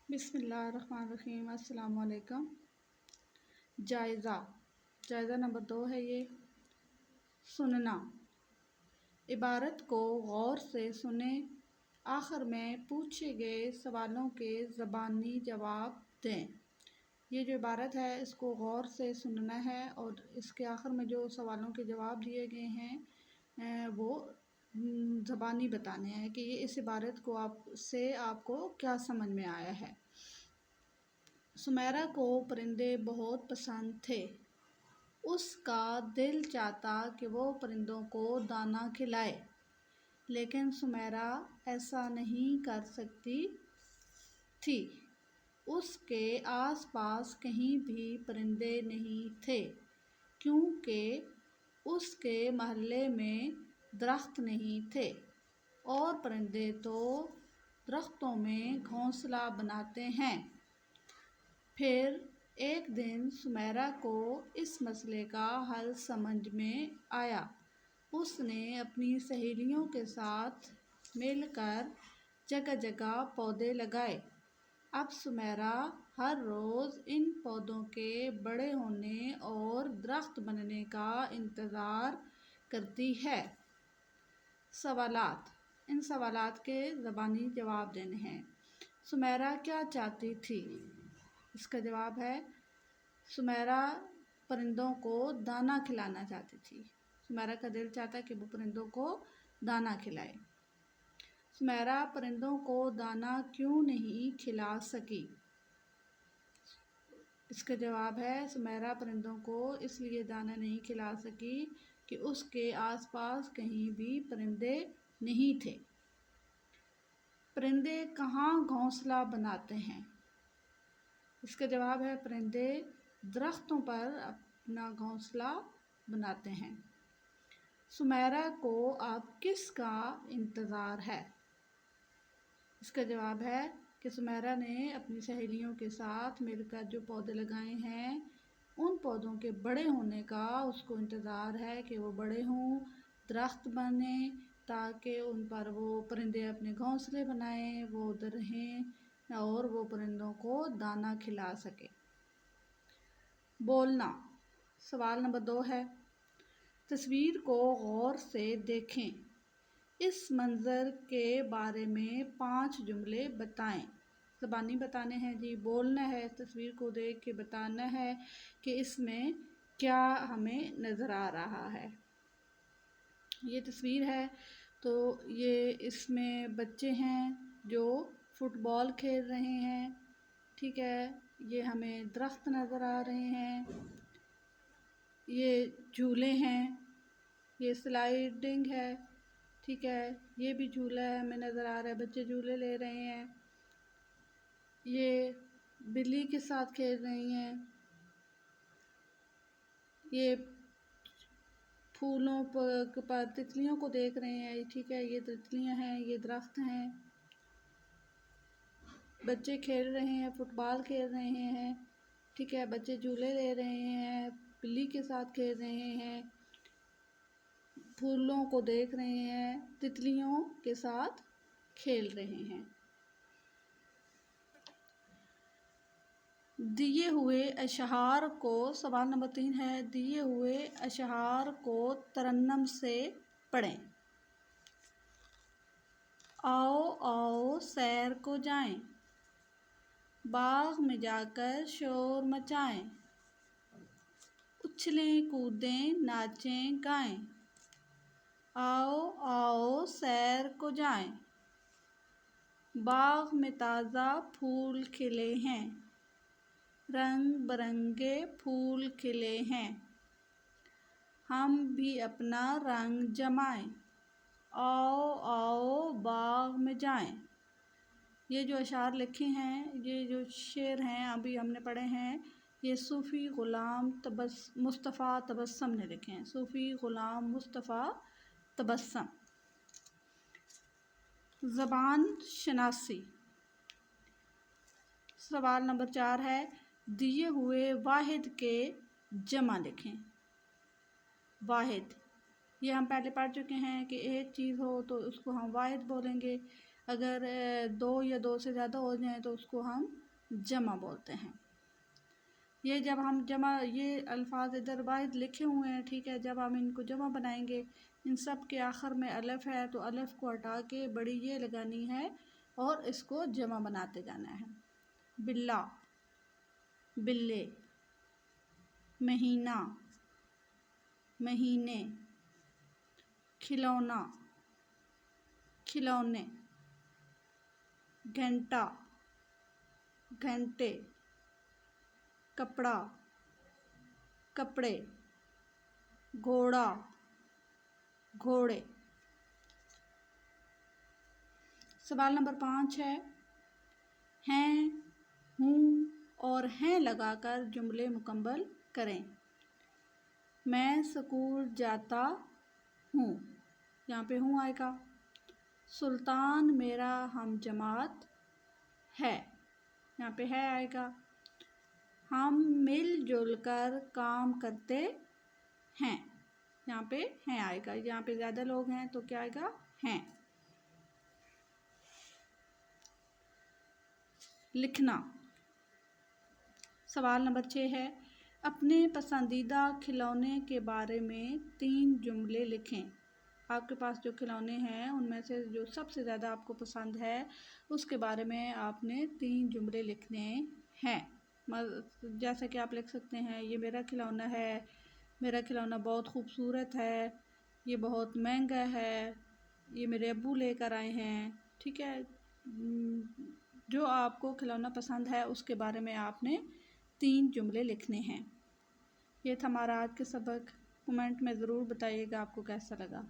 بسم اللہ الرحمن الرحیم۔ السلام علیکم۔ جائزہ نمبر 2 ہے یہ سننا۔ عبارت کو غور سے سنیں، آخر میں پوچھے گئے سوالوں کے زبانی جواب دیں۔ یہ جو عبارت ہے اس کو غور سے سننا ہے اور اس کے آخر میں جو سوالوں کے جواب دیے گئے ہیں وہ زبانی بتانے ہیں کہ یہ اس عبارت کو آپ کو کیا سمجھ میں آیا ہے۔ سمیرہ کو پرندے بہت پسند تھے۔ اس کا دل چاہتا کہ وہ پرندوں کو دانہ کھلائے، لیکن سمیرہ ایسا نہیں کر سکتی تھی۔ اس کے آس پاس کہیں بھی پرندے نہیں تھے، کیونکہ اس کے محلے میں درخت نہیں تھے اور پرندے تو درختوں میں گھونسلہ بناتے ہیں۔ پھر ایک دن سمیرہ کو اس مسئلے کا حل سمجھ میں آیا۔ اس نے اپنی سہیلیوں کے ساتھ مل کر جگہ جگہ پودے لگائے۔ اب سمیرہ ہر روز ان پودوں کے بڑے ہونے اور درخت بننے کا انتظار کرتی ہے۔ سوالات۔ ان سوالات کے زبانی جواب دینے ہیں۔ سمیرہ کیا چاہتی تھی؟ اس کا جواب ہے سمیرہ پرندوں کو دانہ کھلانا چاہتی تھی۔ سمیرہ کا دل چاہتا کہ وہ پرندوں کو دانہ کھلائے۔ سمیرہ پرندوں کو دانہ کیوں نہیں کھلا سکی؟ اس کا جواب ہے سمیرہ پرندوں کو اس لیے دانہ نہیں کھلا سکی کہ اس کے آس پاس کہیں بھی پرندے نہیں تھے۔ پرندے کہاں گھونسلہ بناتے ہیں؟ اس کا جواب ہے پرندے درختوں پر اپنا گھونسلہ بناتے ہیں۔ سمیرہ کو اب کس کا انتظار ہے؟ اس کا جواب ہے کہ سمیرہ نے اپنی سہیلیوں کے ساتھ مل کر جو پودے لگائے ہیں ان پودوں کے بڑے ہونے کا اس کو انتظار ہے کہ وہ بڑے ہوں، درخت بنیں تاکہ ان پر وہ پرندے اپنے گھونسلے بنائیں، وہ ادھر رہیں اور وہ پرندوں کو دانہ کھلا سکے۔ بولنا۔ سوال نمبر 2 ہے تصویر کو غور سے دیکھیں، اس منظر کے بارے میں 5 جملے بتائیں۔ زبانی بتانے ہیں جی، بولنا ہے، تصویر کو دیکھ کے بتانا ہے کہ اس میں کیا ہمیں نظر آ رہا ہے۔ یہ تصویر ہے تو یہ اس میں بچے ہیں جو فٹ بال کھیل رہے ہیں، ٹھیک ہے۔ یہ ہمیں درخت نظر آ رہے ہیں، یہ جھولے ہیں، یہ سلائیڈنگ ہے، ٹھیک ہے۔ یہ بھی جھولا ہے ہمیں نظر آ رہا ہے، بچے جھولے لے رہے ہیں۔ یہ بلی کے ساتھ کھیل رہی ہیں، یہ پھولوں پر تتلیوں کو دیکھ رہے ہیں، ٹھیک ہے۔ یہ تتلیاں ہیں، یہ درخت ہیں، بچے کھیل رہے ہیں، فٹ بال کھیل رہے ہیں، ٹھیک ہے۔ بچے جھولے لے رہے ہیں، بلی کے ساتھ کھیل رہے ہیں، پھولوں کو دیکھ رہے ہیں، تتلیوں کے ساتھ کھیل رہے ہیں۔ دیے ہوئے اشعار کو سوال نمبر 3 ہے دیے ہوئے اشعار کو ترنم سے پڑھیں۔ آؤ آؤ سیر کو جائیں، باغ میں جا کر شور مچائیں، اچھلیں کودیں ناچیں گائیں۔ آؤ آؤ سیر کو جائیں، باغ میں تازہ پھول کھلے ہیں، رنگ برنگے پھول کھلے ہیں، ہم بھی اپنا رنگ جمائیں۔ آؤ آؤ باغ میں جائیں۔ یہ جو اشعار لکھے ہیں، یہ جو شعر ہیں ابھی ہم نے پڑھے ہیں، یہ صوفی غلام مصطفیٰ تبسم نے لکھے ہیں۔ صوفی غلام مصطفیٰ تبسم۔ زبان شناسی۔ سوال نمبر 4 ہے دیے ہوئے واحد کے جمع لکھیں۔ واحد، یہ ہم پہلے پڑھ چکے ہیں کہ ایک چیز ہو تو اس کو ہم واحد بولیں گے۔ اگر دو یا دو سے زیادہ ہو جائیں تو اس کو ہم جمع بولتے ہیں۔ یہ جب ہم جمع، یہ الفاظ ادھر واحد لکھے ہوئے ہیں، ٹھیک ہے، جب ہم ان کو جمع بنائیں گے، ان سب کے آخر میں الف ہے تو الف کو ہٹا کے بڑی یہ لگانی ہے اور اس کو جمع بناتے جانا ہے۔ بلا، بلے، مہینہ، مہینے، کھلونا، کھلونے، گھنٹا، گھنٹے، کپڑا، کپڑے، گھوڑا، گھوڑے۔ سوال نمبر 5 ہے، ہیں، ہوں اور ہیں لگا کر جملے مکمل کریں۔ میں اسکول جاتا ہوں، یہاں پہ ہوں آئے گا۔ سلطان میرا ہم جماعت ہے، یہاں پہ ہے آئے گا۔ ہم مل جل کر کام کرتے ہیں، یہاں پہ ہیں آئے گا۔ یہاں پہ زیادہ لوگ ہیں تو کیا آئے گا؟ ہیں۔ لکھنا۔ سوال نمبر 6 ہے، اپنے پسندیدہ کھلونے کے بارے میں 3 جملے لکھیں۔ آپ کے پاس جو کھلونے ہیں ان میں سے جو سب سے زیادہ آپ کو پسند ہے اس کے بارے میں آپ نے 3 جملے لکھنے ہیں۔ جیسا کہ آپ لکھ سکتے ہیں، یہ میرا کھلونا ہے، میرا کھلونا بہت خوبصورت ہے، یہ بہت مہنگا ہے، یہ میرے ابو لے کر آئے ہیں، ٹھیک ہے۔ جو آپ کو کھلونا پسند ہے اس کے بارے میں آپ نے 3 جملے لکھنے ہیں۔ یہ تھا ہمارا آج کے سبق۔ کمنٹ میں ضرور بتائیے گا آپ کو کیسا لگا۔